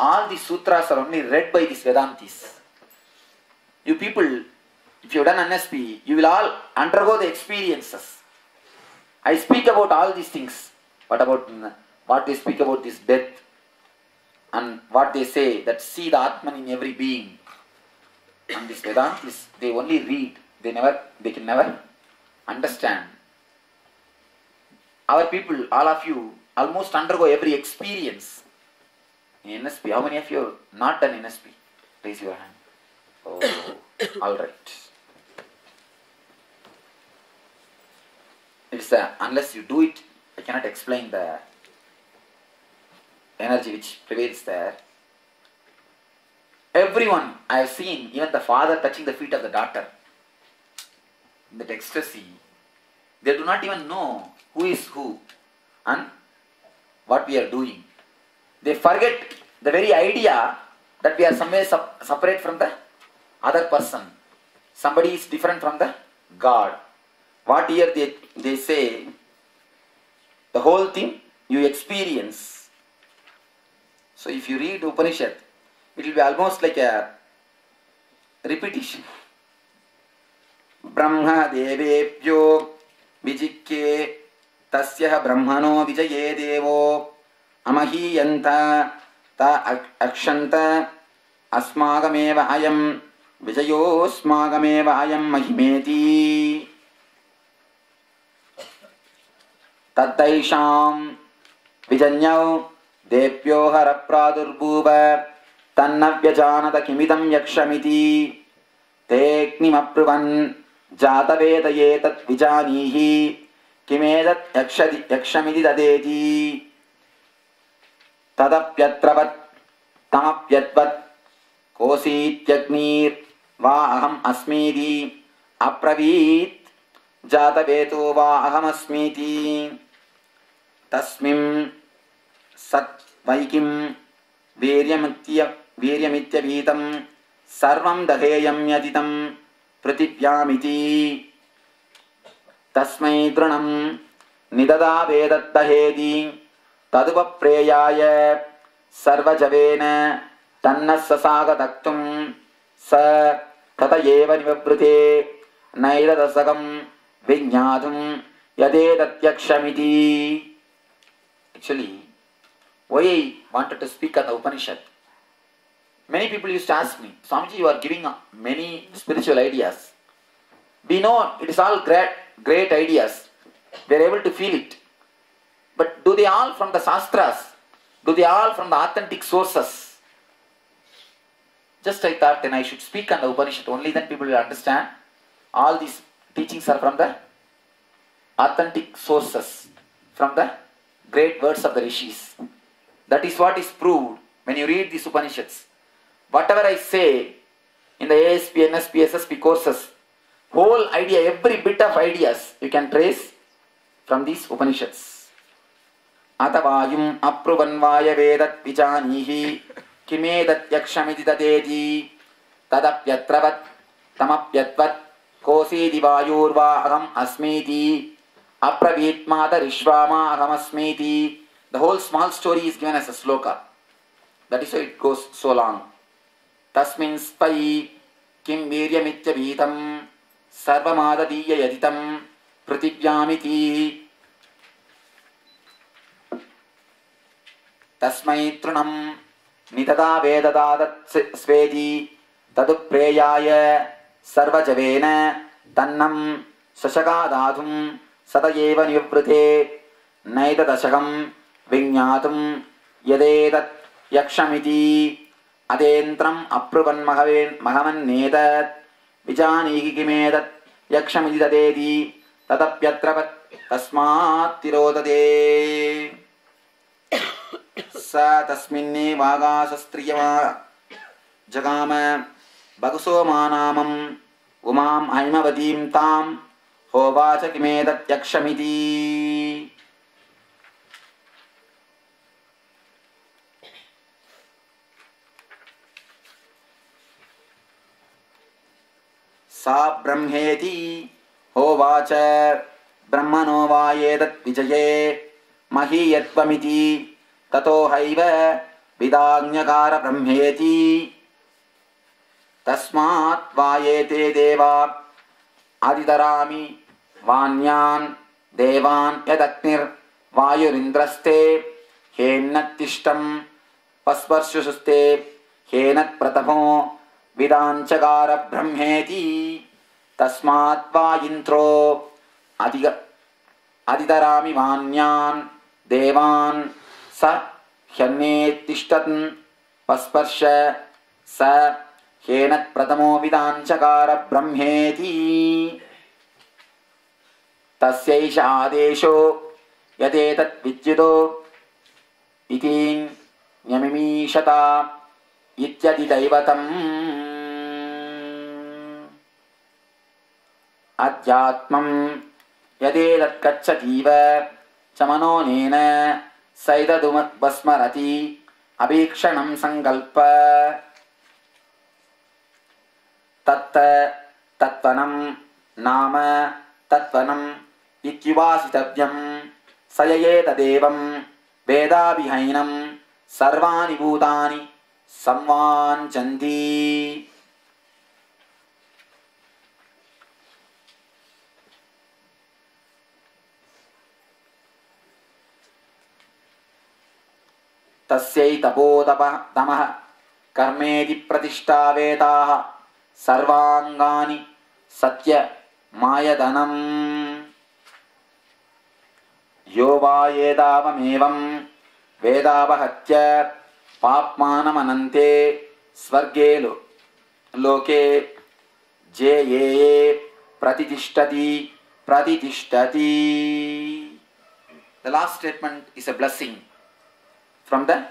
all these sutras are only read by these Vedantis. You people, if you have done NSP, you will all undergo the experiences. I speak about all these things. What they speak about this death and what they say that see the Atman in every being. And these Vedantis, they only read. They can never understand. Our people, all of you, almost undergo every experience in NSP. How many of you have not done NSP? Raise your hand. Oh, all right. It's unless you do it, I cannot explain the energy which prevails there. Everyone I have seen, even the father touching the feet of the daughter, in that ecstasy, they do not even know who is who and what we are doing. They forget the very idea that we are somewhere separate from the other person. Somebody is different from the God. What here they say, the whole thing you experience. So if you read Upanishad, it will be almost like a repetition. Brahma devebhyo vijikke tasya brahmano vijaye devo amahiyanta ta akshanta asmagameva ayam vijayo asmagameva ayam mahimeti taddaisham vijanyau devyo harapradurbuva tannavyajanata kimidam yakshamiti teknimapruvan jatavedayetat vijanihi kimedat yakshamiti tadeti tadapyatravat tamapyatvat kosityagniir va aham asmiti apravit jataveto va aham asmiti tasmim sat vaikim वीर्यमित्यभीतं सर्वं दहेयं यदितं पृथिव्यामिति तस्मै दृढं निददावेदद्दहेति तदुपप्रेयाय सर्वजवेन तन्नस्ससागदक्तुं स तत एव निवृते नैरदसगं विज्ञातुं यदेतत्यक्षमिति. Actually, why I wanted to speak on the Upanishad? Many people used to ask me, Swamiji, you are giving many spiritual ideas. We know it is all great ideas. We are able to feel it. But do they all from the Shastras? Do they all from the authentic sources? Just I thought then I should speak on the Upanishad. Only then people will understand. All these teachings are from the authentic sources. From the great words of the Rishis. That is what is proved when you read these Upanishads. Whatever I say in the ASP, NSP, SSP courses, whole idea, every bit of ideas you can trace from these Upanishads. Atavayum apruvanvaya vedat vijanihi kimedat yakshamiti tadeti tadapyatravat tamapyatvat kosi divayurva aham asmiti apravitmata rishvama aham asmiti. The whole small story is given as a sloka. That is why it goes so long. Tasmin spai kim viryamityabhitam sarvamadadiya yaditam prithivyamiti tasmai trunam nitada vedadadat svedi tadupreyaya sarvajavena tannam sashakadadhum satayeva nivrite naitadashakam vignyatum yadedat yakshamiti adentram apruvan mahavan nedat vijanihi kimedat yakshamiti tadeti tadapyatravat tasmat tirodade sa tasminne vagasastriyama jagama baguso manamam umam aimavadim tam hovacha kimedat yakshamiti. सा ब्रह्मेति होवाच ब्रह्मणो वा एतत् विजये महीयत्वमिति ततो have विदाज्ञकार ब्रह्मेति तस्मात् वायेते देवा आदितरामि वान्यान् देवान् यदग्निर्वायुरिन्द्रस्ते हेन्नत्तिष्ठं पस्पर्शुस्ते हेनत् प्रथमो विदाञ्चकार ब्रह्मेति तस्मात् वा इन्द्रो अधितरामि वान्यान् देवान् स ह्यन्नेत्तिष्ठन् पस्पर्श स हेनत् प्रथमो विदाञ्चकार ब्रह्मेति तस्यैष आदेशो यदेतत् विद्युतो इति न्यमिमीषता इत्यधिदैवतम् अध्यात्मं यदेतत् गच्छतीव च मनोनेन सैददुमस्मरति अभीक्षणं संकल्प तत्त तत्वनं नाम तत्वनं इत्युपासितव्यं स एतदेवं वेदाभिहैनं सर्वाणि भूतानि संवाञ्छन्ति तस्यै तपोतमः कर्मेति प्रतिष्ठा वेदाः सर्वांगानि सत्य मायदनम् यो वा एतावमेवं वेदावहत्य पाप्मानमनन्ते स्वर्गे लोके जेये प्रतिष्ठति. The last statement is a blessing from the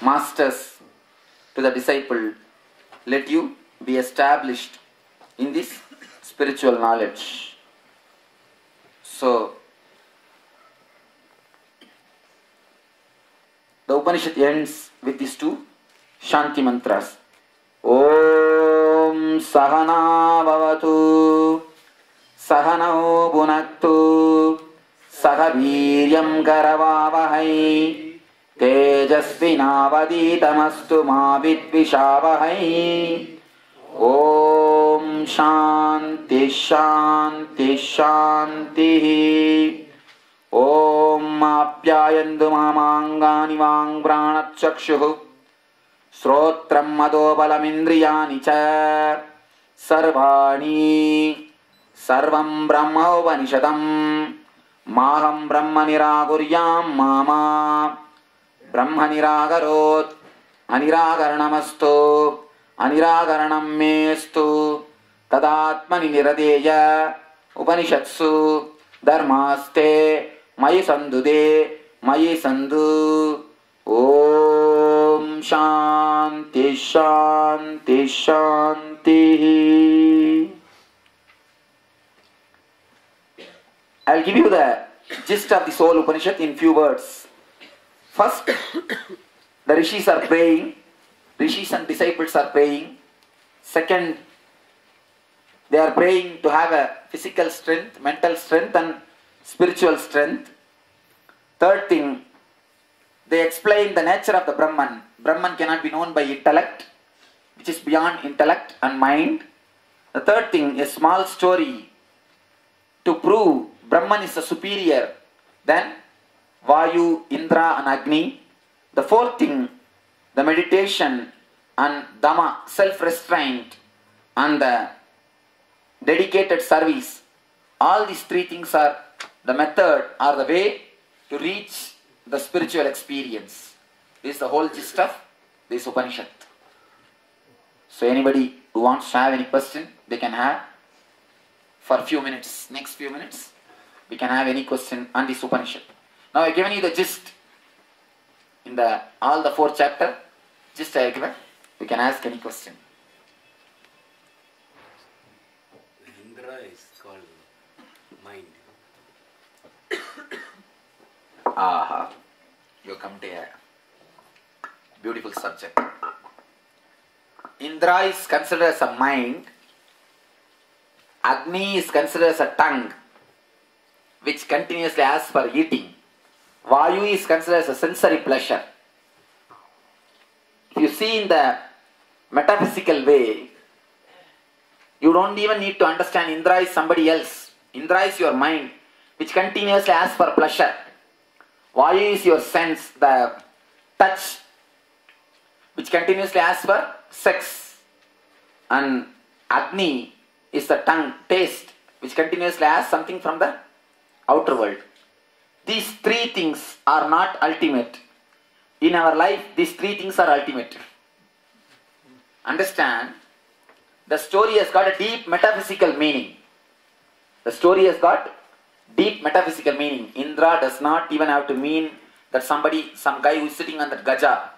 masters to the disciple. Let you be established in this spiritual knowledge. So, the Upanishad ends with these two Shanti mantras. Om Sahana Bhavatu Sahanau Bhunaktu Saha Viryam Karavavahai Tejasvinavaditamastu ma vidvishavahai. Om Shanti Shanti Shanti. Om Apyayandu mamangani vang pranachakshuh Srotram madobalamindriyani cha Sarvani Sarvam Brahma Upanishadam Maham Brahma Niraguryam Mama Brahma Niragarot Aniragaranamastu Aniragaranam mestu Tadatmani Niradeya Upanishatsu Dharmaste Mayi Sandude Mayi Sandu. Om Shanti Shanti Shanti. I'll give you the gist of the soul Upanishad in few words. First, the rishis are praying. Rishis and disciples are praying. Second, they are praying to have a physical strength, mental strength and spiritual strength. Third thing, they explain the nature of the Brahman. Brahman cannot be known by intellect, which is beyond intellect and mind. The third thing, a small story to prove Brahman is a superior than Vayu, Indra and Agni. The fourth thing, the meditation and Dhamma, self-restraint and the dedicated service. All these three things are the method or the way to reach the spiritual experience. This is the whole gist of this Upanishad. So anybody who wants to have any question, they can have for a few minutes. Next few minutes, we can have any question on this Upanishad. Now I have given you the gist in all the 4 chapters. Gist I have given. You can ask any question. Indra is called mind. Aha, you come to a beautiful subject. Indra is considered as a mind. Agni is considered as a tongue, which continuously asks for eating. Vayu is considered as a sensory pleasure. see in the metaphysical way, you don't even need to understand Indra is somebody else. Indra is your mind, which continuously asks for pleasure. Vayu is your sense, the touch, which continuously asks for sex. And Agni is the tongue, taste, which continuously asks something from the outer world. These three things are not ultimate. In our life, these three things are ultimate. Understand? The story has got a deep metaphysical meaning. The story has got deep metaphysical meaning. Indra does not even have to mean that somebody, some guy who is sitting on that gaja,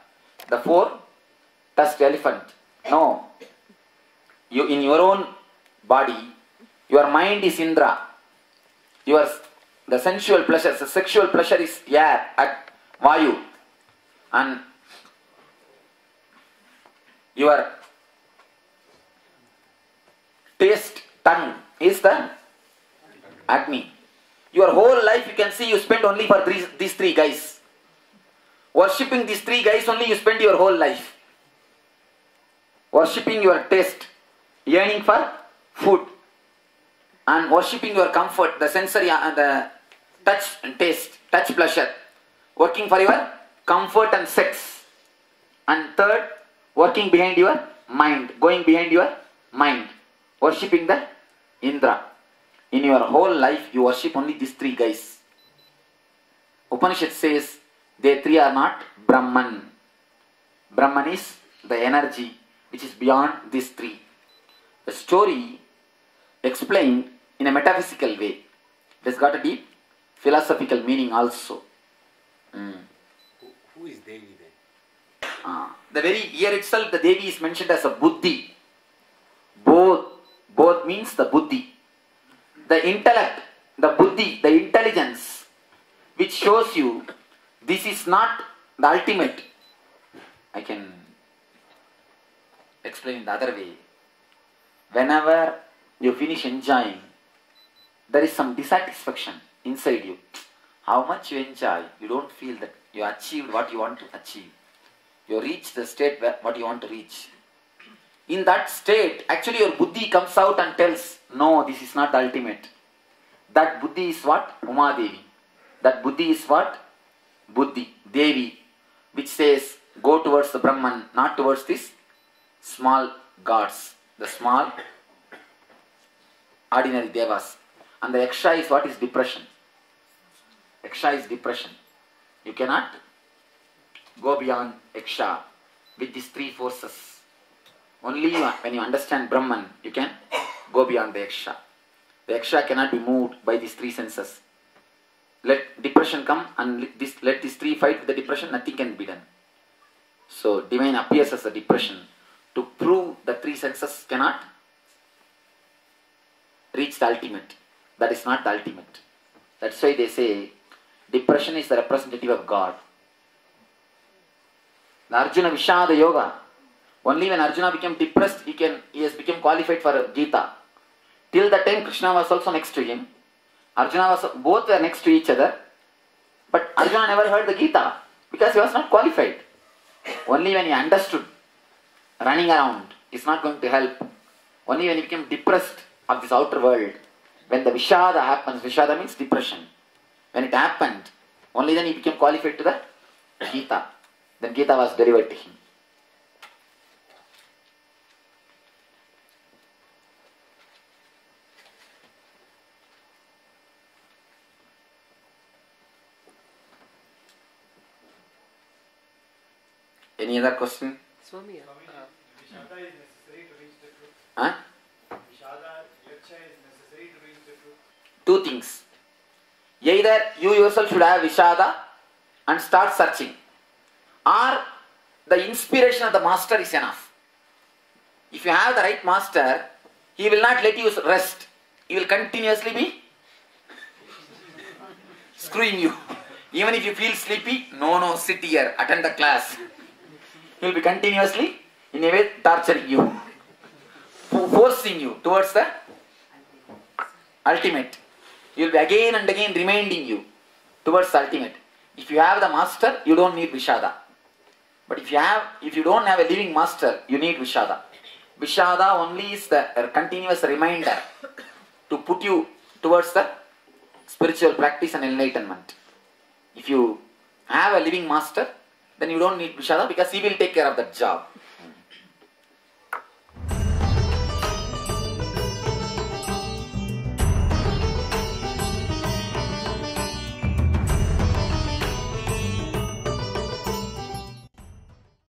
the four-tusked elephant. No. You, in your own body, your mind is Indra. The sensual pleasure, the sexual pleasure is air, at Vayu. And your taste, tongue is the Agni. Your whole life you can see you spend only for these three guys. Worshipping these three guys only you spend your whole life. Worshipping your taste, yearning for food, and worshipping your comfort, the sensory and the touch and taste, touch pleasure. Working for your comfort and sex. And third, working behind your mind, going behind your mind. Worshipping the Indra. In your whole life, you worship only these three guys. Upanishad says, they three are not Brahman. Brahman is the energy which is beyond these three. The story explained in a metaphysical way. It has got a deep philosophical meaning also. Who is Devi then? The very year itself, the Devi is mentioned as a Buddhi. Both means the Buddhi. The intellect, the Buddhi, the intelligence, which shows you this is not the ultimate. I can explain in the other way. Whenever you finish enjoying, there is some dissatisfaction inside you. How much you enjoy, you don't feel that you achieved what you want to achieve. You reach the state where what you want to reach. In that state, actually your Buddhi comes out and tells, no, this is not the ultimate. That Buddhi is what? Uma Devi. That Buddhi is what? Buddhi, Devi, which says, go towards the Brahman, not towards these small gods, the small ordinary devas. And the Yaksha is what? Is depression. Yaksha is depression. You cannot go beyond Yaksha with these three forces. Only when you understand Brahman, you can go beyond the Yaksha. The Yaksha cannot be moved by these three senses. Let depression come and let these three fight with the depression, nothing can be done. So divine appears as a depression to prove the three senses cannot reach the ultimate. That is not the ultimate. That's why they say depression is the representative of God. The Arjuna Vishada Yoga. Only when Arjuna became depressed, he has become qualified for Gita. Till the time Krishna was also next to him. Arjuna was, both were next to each other. But Arjuna never heard the Gita because he was not qualified. Only when he understood running around is not going to help. Only when he became depressed of this outer world, when the Vishada happens, Vishada means depression. When it happened, only then he became qualified to the Gita. Then Gita was delivered to him. Any other question? Swami, Vishada is necessary to reach the truth. Huh? Vishada, Yaksha is necessary to reach the truth. Two things. Either you yourself should have Vishada and start searching, or the inspiration of the master is enough. If you have the right master, he will not let you rest. He will continuously be screwing you. Even if you feel sleepy, no, sit here, attend the class. He will be continuously, in a way, torturing you, forcing you towards the ultimate. He will be again and again reminding you towards the ultimate. If you have the master, you don't need Vishada. But if you don't have a living master, you need Vishada. Vishada only is the continuous reminder to put you towards the spiritual practice and enlightenment. If you have a living master, then you don't need Vishada because he will take care of that job.